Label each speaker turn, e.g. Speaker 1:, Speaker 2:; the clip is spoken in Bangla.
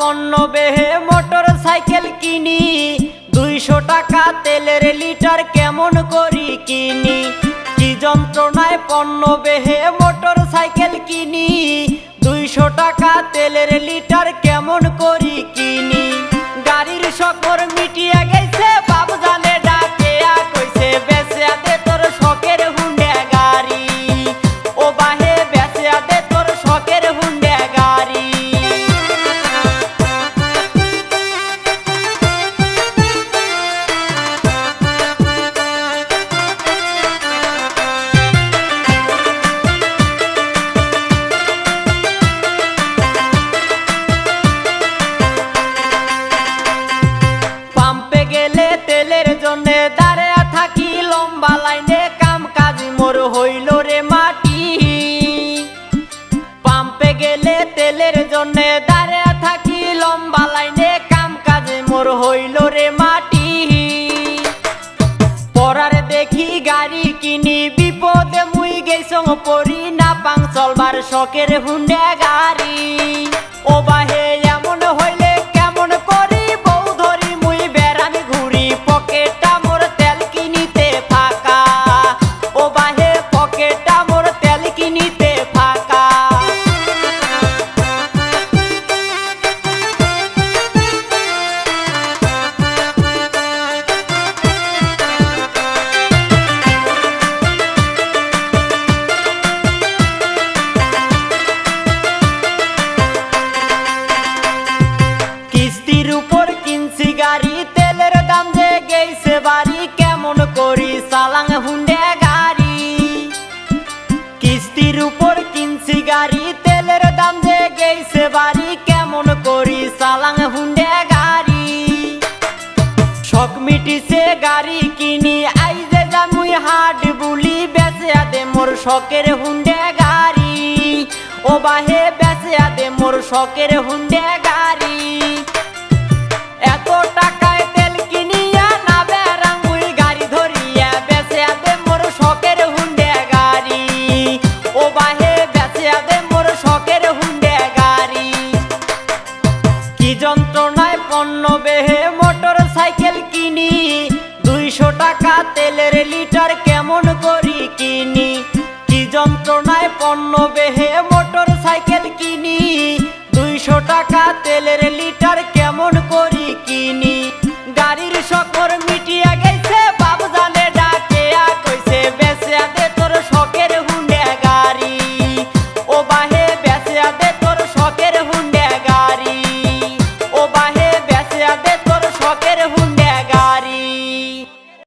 Speaker 1: পণ্য বেহে মোটর সাইকেল কিনি, 200 টাকা তেলের লিটার কেমন করি কিনি। কি যন্ত্রণায় পণ্য বেহে মোটর সাইকেল কিনি, 200 টাকা তেলের লিটার কেমন করি কিনি। গাড়ির শখর মিটিয়া গেছে বাবু জানে ডাকে কইছে বেচে দে তোর শখের হুন্ডা গাড়ি, ও বাহে বেচে দে তোর শখের হুন্ডা গাড়ি। পাম্পে গেলে তেলের জন্যে দাঁড়িয়ে থাকি লম্বা লাইনে, কাম কাজ মোর হইল রে মাটি। পাম্পে গেলে তেলের জন্যে দাঁড়িয়ে থাকি লম্বা লাইনে, কাম কাজ মোর হইল রে মাটি। পরার দেখি গাড়ি কিনি, বিপদে মুই গেছ পরি না পাং চলবার শখের হুন্ডা গাড়ি। ও বাহে এমন হইলে কেমন করি, বউ ধরি মুই বেড়ামি ঘুরি, পকেটটা মোর তেল কিনিতে ফাঁকা। ও বাহে পকেটটা মোর তেল কিনিতে ফাঁকা। কিস্তির উপর কিনছি গাড়ি, তেলের দাম যে গেছে বাড়ি, কেমন করি চালাং হুন্ডা গাড়ি। কিস্তির উপর কিনছি গাড়ি, তেলের দাম যে গেছে বাড়ি, কেমন করি চালাং হুন্ডা গাড়ি। শখ মিটিছে গাড়ি কিনি, আইজে জামুই হাট বুলি, বেচে দে মোর শখের হুন্ডা গাড়ি। ও বাহে বেচে দে মোর শখের হুন্ডা গাড়ি। এত টাকায় তেল কিনিয়া না বেড়াং মুই গাড়ি ধরিয়া, বেচে দে মোর শখের হুন্ডা গাড়ি। ও বাহে বেচে দে মোর শখের হুন্ডা গাড়ি। কি যন্ত্রণায় পণ্য বেহে মোটর সাইকেল কিনি, 200 টাকা তেলের লিটার কেমন করি কিনি। কি যন্ত্রণায় পণ্য বেহে মোটর সাইকেল কিনি, 200 টাকা তেলের লিটার কেমন করি কিনি। গাড়ির শখর মিটিয়া গেছে বাবু জানে ডাকে কইছে বেচে দে তোর শখের হুন্ডা গাড়ি। ও বাহে বেচে দে তোর শখের হুন্ডা গাড়ি।